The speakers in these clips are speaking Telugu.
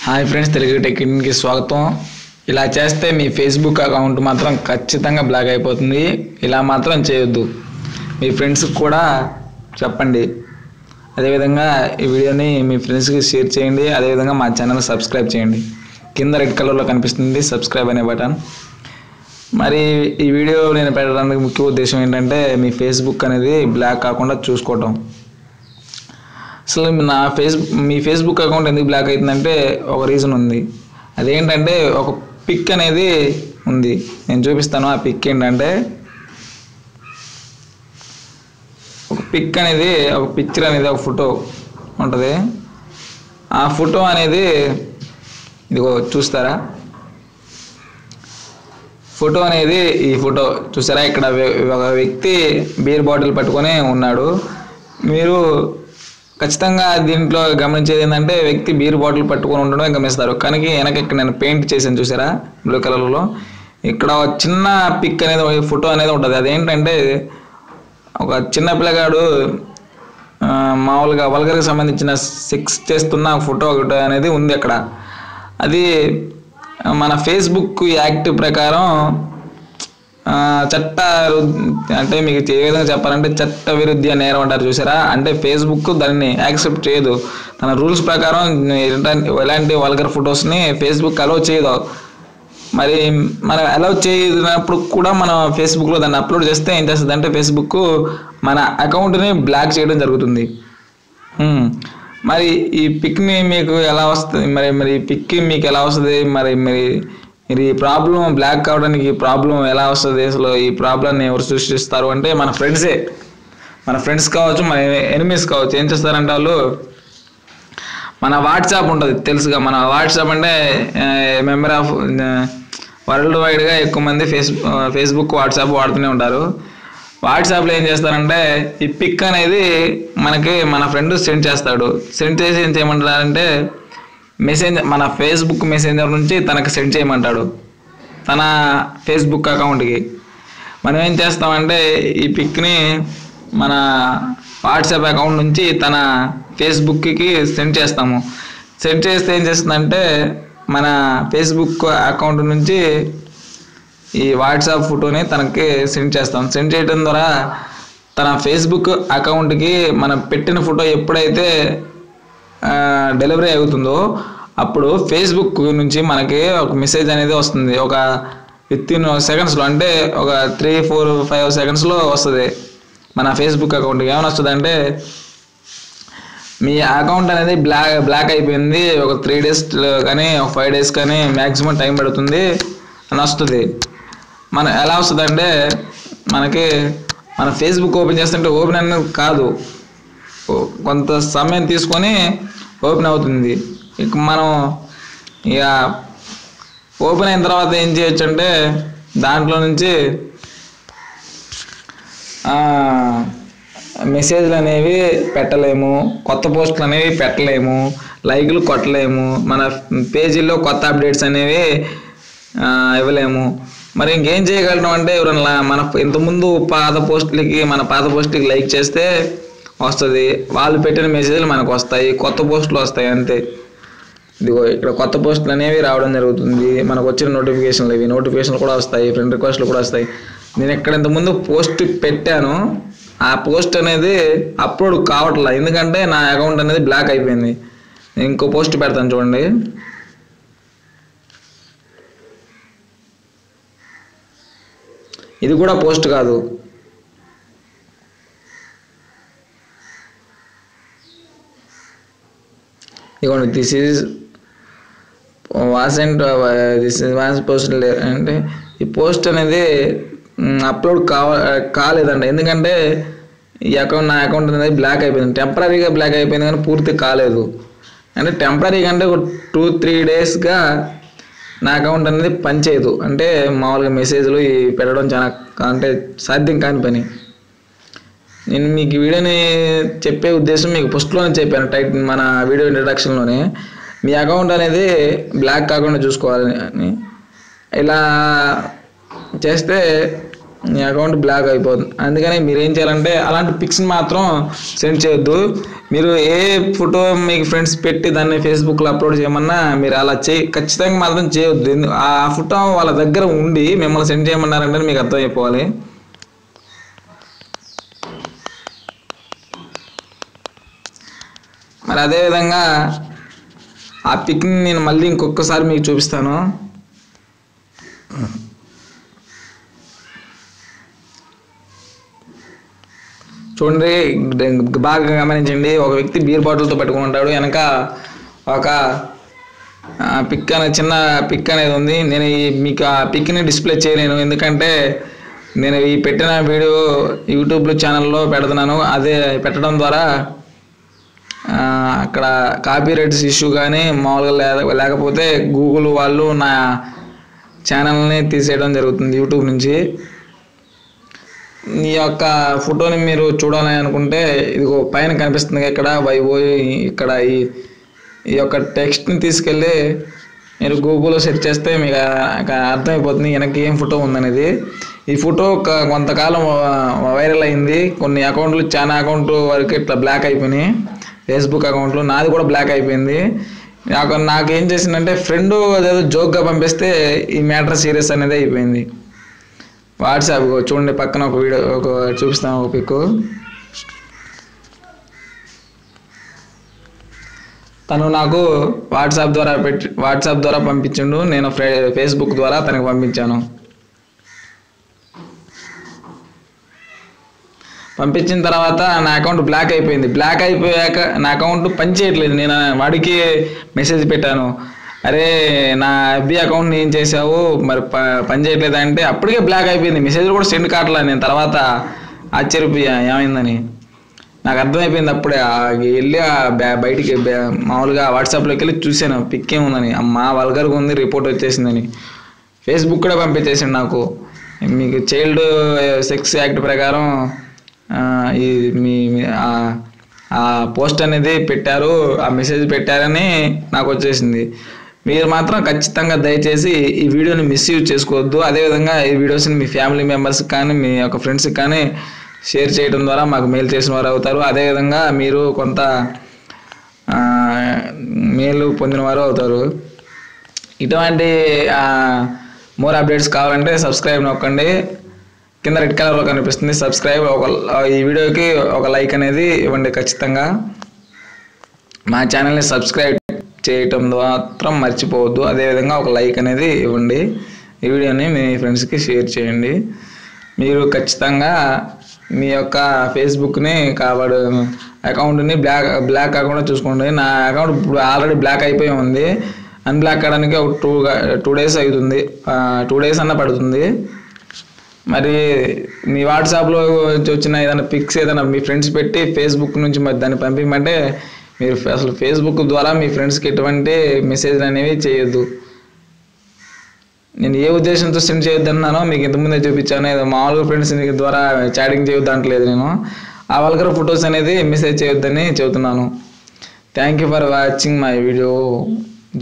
హాయ్ ఫ్రెండ్స్, తెలుగు టెక్ ఇన్కి స్వాగతం. ఇలా చేస్తే మీ ఫేస్బుక్ అకౌంట్ మాత్రం ఖచ్చితంగా బ్లాక్ అయిపోతుంది. ఇలా మాత్రం చేయొద్దు. మీ ఫ్రెండ్స్కి కూడా చెప్పండి. అదేవిధంగా ఈ వీడియోని మీ ఫ్రెండ్స్కి షేర్ చేయండి. అదేవిధంగా మా ఛానల్ సబ్స్క్రైబ్ చేయండి. కింద రెడ్ కలర్లో కనిపిస్తుంది సబ్స్క్రైబ్ అనే బటన్. మరి ఈ వీడియో నేను పెట్టడానికి ముఖ్య ఉద్దేశం ఏంటంటే మీ ఫేస్బుక్ అనేది బ్లాక్ కాకుండా చూసుకోవటం. అసలు మీ ఫేస్బుక్ అకౌంట్ ఎందుకు బ్లాక్ అవుతుందంటే ఒక రీజన్ ఉంది. అదేంటంటే ఒక పిక్ అనేది ఉంది, నేను చూపిస్తాను. ఆ పిక్ ఏంటంటే ఒక పిక్ అనేది, ఒక పిక్చర్ అనేది, ఒక ఫోటో ఉంటుంది. ఆ ఫోటో అనేది ఇదిగో చూస్తారా, ఫోటో అనేది ఈ ఫోటో చూసారా. ఇక్కడ ఒక వ్యక్తి బీర్ బాటిల్ పట్టుకొని ఉన్నాడు. మీరు ఖచ్చితంగా దీంట్లో గమనించేది ఏంటంటే వ్యక్తి బీర్ బాటిల్ పట్టుకొని ఉండడం గమనిస్తారు. కనుక ఇక్కడ నేను పెయింట్ చేశాను చూసారా బ్లూ కలర్లో. ఇక్కడ చిన్న పిక్ అనేది, ఫోటో అనేది ఉంటుంది. అదేంటంటే ఒక చిన్న పిల్లగాడు మామూలుగా వల్గర్కి సంబంధించిన సెక్స్ చేస్తున్న ఫోటో ఒకటి అనేది ఉంది అక్కడ. అది మన ఫేస్బుక్ యాక్ట్ ప్రకారం అంటే మీకు ఏ విధంగా చెప్పాలంటే చట్ట విరుద్ధ నేరం అంటారు చూసారా. అంటే ఫేస్బుక్ దాన్ని యాక్సెప్ట్ చేయదు. తన రూల్స్ ప్రకారం ఎలాంటి వల్గర్ ఫొటోస్ని ఫేస్బుక్ అలౌ చేయదు. మరి మనం అలౌ చేయనప్పుడు కూడా మనం ఫేస్బుక్లో దాన్ని అప్లోడ్ చేస్తే ఏం చేస్తుంది అంటే ఫేస్బుక్ మన అకౌంట్ని బ్లాక్ చేయడం జరుగుతుంది. మరి ఈ పిక్ని మీకు ఎలా వస్తుంది, మరి ఈ పిక్ మీకు ఎలా వస్తుంది, మరి ఈ ప్రాబ్లం బ్లాక్ కావడానికి ప్రాబ్లం ఎలా వస్తుంది, అసలు ఈ ప్రాబ్లమ్ని ఎవరు సృష్టిస్తారు అంటే మన ఫ్రెండ్సే. మన ఫ్రెండ్స్ కావచ్చు, మన ఎనిమీస్ కావచ్చు. ఏం చేస్తారంటే వాళ్ళు మన వాట్సాప్ ఉంటుంది తెలుసుగా. మన వాట్సాప్ అంటే మెంబర్ ఆఫ్ వరల్డ్ వైడ్గా ఎక్కువ మంది ఫేస్బుక్ వాట్సాప్ వాడుతూనే ఉంటారు. వాట్సాప్లో ఏం చేస్తారంటే ఈ పిక్ అనేది మన ఫ్రెండ్ సెండ్ చేస్తాడు. సెండ్ చేసి ఏం చేయమంటారంటే మన ఫేస్బుక్ మెసెంజర్ నుంచి తనకు సెండ్ చేయమంటాడు తన ఫేస్బుక్ అకౌంట్కి. మనం ఏం చేస్తామంటే ఈ పిక్ని మన వాట్సాప్ అకౌంట్ నుంచి తన ఫేస్బుక్కి సెండ్ చేస్తాము. సెండ్ చేస్తే ఏం చేస్తుందంటే మన ఫేస్బుక్ అకౌంట్ నుంచి ఈ వాట్సాప్ ఫోటోని తనకి సెండ్ చేస్తాం. సెండ్ చేయడం ద్వారా తన ఫేస్బుక్ అకౌంట్కి మనం పెట్టిన ఫోటో ఎప్పుడైతే డెలివరీ అవుతుందో అప్పుడు ఫేస్బుక్ నుంచి మనకి ఒక మెసేజ్ అనేది వస్తుంది. ఒక వితిన్ సెకండ్స్లో, అంటే ఒక 3, 4, 5 సెకండ్స్లో వస్తుంది మన ఫేస్బుక్ అకౌంట్కి. ఏమైనా వస్తుంది అంటే మీ అకౌంట్ అనేది బ్లాక్ అయిపోయింది, ఒక 3 days కానీ ఒక 5 days కానీ మ్యాక్సిమం టైం పడుతుంది అని వస్తుంది. ఎలా వస్తుంది అంటే మనకి మన ఫేస్బుక్ ఓపెన్ చేస్తుంటే ఓపెన్ అనేది కాదు, కొంత సమయం తీసుకొని ఓపెన్ అవుతుంది. ఇక మనం ఓపెన్ అయిన తర్వాత ఏం చేయొచ్చు అంటే దాంట్లో నుంచి మెసేజ్లు అనేవి పెట్టలేము, కొత్త పోస్టులు అనేవి పెట్టలేము, లైక్లు కొట్టలేము, మన పేజీల్లో కొత్త అప్డేట్స్ అనేవి ఇవ్వలేము. మరి ఇంకేం చేయగలం అంటే ఎవరైనా మన ఇంతకుముందు మన పాత పోస్టులకి లైక్ చేస్తే వస్తుంది, వాళ్ళు పెట్టిన మెసేజ్లు మనకు వస్తాయి, కొత్త పోస్టులు వస్తాయి అంతే. ఇదిగో ఇక్కడ కొత్త పోస్టులు అనేవి రావడం జరుగుతుంది. మనకు వచ్చిన నోటిఫికేషన్లు కూడా వస్తాయి, ఫ్రెండ్ రిక్వెస్ట్లు కూడా వస్తాయి. నేను ఇక్కడ ఇంతకుముందు పోస్ట్ పెట్టాను, ఆ పోస్ట్ అనేది అప్లోడ్ కావట్లేదు ఎందుకంటే నా అకౌంట్ అనేది బ్లాక్ అయిపోయింది. నేను ఇంకో పోస్ట్ పెడతాను చూడండి. ఇది కూడా పోస్ట్ కాదు, ఇదిగోండి. దిస్ ఈజ్ పోస్ట్ అంటే ఈ పోస్ట్ అనేది అప్లోడ్ కాలేదండి. ఎందుకంటే నా అకౌంట్ అనేది బ్లాక్ అయిపోయింది, టెంపరీగా బ్లాక్ అయిపోయింది కానీ పూర్తి కాలేదు. అంటే టెంపరీగా అంటే ఒక 2-3 daysగా నా అకౌంట్ అనేది పనిచేయదు. అంటే మామూలుగా మెసేజ్లు పెట్టడం చాలా అంటే సాధ్యం కాని పని. నేను మీకు వీడియోని చెప్పే ఉద్దేశం మీకు ఫస్ట్లోనే చెప్పాను, మన వీడియో ఇంట్రడక్షన్లోనే. మీ అకౌంట్ అనేది బ్లాక్ కాకుండా చూసుకోవాలని. ఇలా చేస్తే మీ అకౌంట్ బ్లాక్ అయిపోతుంది. అందుకని మీరు ఏం చేయాలంటే అలాంటి పిక్స్ని మాత్రం సెండ్ చేయొద్దు. మీరు ఏ ఫోటో మీకు ఫ్రెండ్స్ పెట్టి దాన్ని ఫేస్బుక్లో అప్లోడ్ చేయమన్నా మీరు అలా ఖచ్చితంగా మాత్రం చేయొద్దు. ఆ ఫోటో వాళ్ళ దగ్గర ఉండి మిమ్మల్ని సెండ్ చేయమన్నారంటే మీకు అర్థమైపోవాలి. మరి అదేవిధంగా ఆ పిక్ని నేను మళ్ళీ ఇంకొకసారి మీకు చూపిస్తాను. చూడండి, బాగా గమనించండి. ఒక వ్యక్తి బీర్ బాటిల్తో పట్టుకుని ఉంటాడు. వెనక ఒక పిక్ అనే చిన్న పిక్ అనేది ఉంది. నేను మీకు ఆ పిక్ని డిస్ప్లే చేయలేను, ఎందుకంటే నేను ఈ పెట్టిన వీడియో యూట్యూబ్లో ఛానల్లో పెడుతున్నాను. అదే పెట్టడం ద్వారా అక్కడ కాపీ రైట్స్ ఇష్యూ కానీ మామూలుగా లేకపోతే గూగుల్ వాళ్ళు నా ఛానల్ని తీసేయడం జరుగుతుంది యూట్యూబ్ నుంచి. ఈ యొక్క ఫోటోని మీరు చూడాలని అనుకుంటే ఇదిగో పైన కనిపిస్తుంది ఇక్కడ వైఓయి, ఇక్కడ ఈ యొక్క టెక్స్ట్ని తీసుకెళ్ళి మీరు గూగుల్లో సెర్చ్ చేస్తే మీకు అర్థమైపోతుంది వెనక్కి ఏం ఫోటో ఉందనేది. ఈ ఫోటో కొంతకాలం వైరల్ అయింది. కొన్ని అకౌంట్లు, చాలా అకౌంట్ వరకు ఇట్లా బ్లాక్ అయిపోయినాయి. ఫేస్బుక్ అకౌంట్లో నాది కూడా బ్లాక్ అయిపోయింది. నాకేం చేసిందంటే ఫ్రెండ్ అదేదో జోక్గా పంపిస్తే ఈ మ్యాటర్ సీరియస్ అనేది అయిపోయింది. వాట్సాప్ చూడండి, పక్కన ఒక వీడియో చూపిస్తాను, ఒక పిక్. తను నాకు వాట్సాప్ ద్వారా పంపించిండు. నేను ఫేస్బుక్ ద్వారా తనకు పంపించాను. పంపించిన తర్వాత నా అకౌంట్ బ్లాక్ అయిపోయింది. బ్లాక్ అయిపోయాక నా అకౌంట్ పని చేయట్లేదు. నేను వాడికి మెసేజ్ పెట్టాను, అరే నా ఎఫ్బి అకౌంట్ని ఏం చేసావు, మరి పని చేయట్లేదు అంటే అప్పటికే బ్లాక్ అయిపోయింది. మెసేజ్లు కూడా సెండ్ కావట్లేదు. నేను తర్వాత ఆశ్చర్యపోయా ఏమైందని. నాకు అర్థమైపోయింది అప్పుడే. వెళ్ళి బయటికి మామూలుగా వాట్సాప్లోకి వెళ్ళి చూశాను పిక్ ఏముందని. అమ్మా వల్గర్గా ఉంది, రిపోర్ట్ వచ్చేసిందని. ఫేస్బుక్ కూడా పంపించేసింది నాకు, మీకు చైల్డ్ సెక్స్ యాక్ట్ ప్రకారం ఆ పోస్ట్ అనేది పెట్టారు, ఆ మెసేజ్ పెట్టారని నాకు వచ్చేసింది. మీరు మాత్రం ఖచ్చితంగా దయచేసి ఈ వీడియోని మిస్యూజ్ చేసుకోవద్దు. అదేవిధంగా ఈ వీడియోస్ని మీ ఫ్యామిలీ మెంబర్స్కి కానీ మీ యొక్క ఫ్రెండ్స్కి కానీ షేర్ చేయడం ద్వారా మాకు మేలు చేసిన వారు అవుతారు. అదేవిధంగా మీరు కొంత మేలు పొందిన వారు అవుతారు. ఇటువంటి మోర్ అప్డేట్స్ కావాలంటే సబ్స్క్రైబ్ నొక్కండి. కింద రెడ్ కలర్లో కనిపిస్తుంది సబ్స్క్రైబ్. ఈ వీడియోకి ఒక లైక్ అనేది ఇవ్వండి ఖచ్చితంగా. మా ఛానల్ని సబ్స్క్రైబ్ చేయటం మాత్రం మర్చిపోవద్దు. అదేవిధంగా ఒక లైక్ అనేది ఇవ్వండి. ఈ వీడియోని మీ ఫ్రెండ్స్కి షేర్ చేయండి. మీరు ఖచ్చితంగా మీ యొక్క ఫేస్బుక్ని అకౌంట్ని బ్లాక్ కాకుండా చూసుకోండి. నా అకౌంట్ ఇప్పుడు ఆల్రెడీ బ్లాక్ అయిపోయి ఉంది. అన్బ్లాక్ కావడానికి ఒక 2 days అవుతుంది, 2 days అన్న పడుతుంది. మరి మీ వాట్సాప్లో వచ్చిన ఏదైనా పిక్స్ ఏదైనా మీ ఫ్రెండ్స్ పెట్టి ఫేస్బుక్ నుంచి మరి దాన్ని పంపించమంటే మీరు అసలు ఫేస్బుక్ ద్వారా మీ ఫ్రెండ్స్కి ఎటువంటి మెసేజ్లు అనేవి చేయొద్దు. నేను ఏ ఉద్దేశంతో సెండ్ చేయొద్దన్నానో మీకు ఇంతకుముందే చూపించాను. ఏదో మామూలుగా ఫ్రెండ్స్ ద్వారా చాటింగ్ చేయొద్దు అంటలేదు నేను. ఆ వల్గర్ ఫొటోస్ అనేది మెసేజ్ చేయొద్దని చెబుతున్నాను. Thank you for watching my video.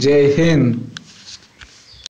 జై హింద్.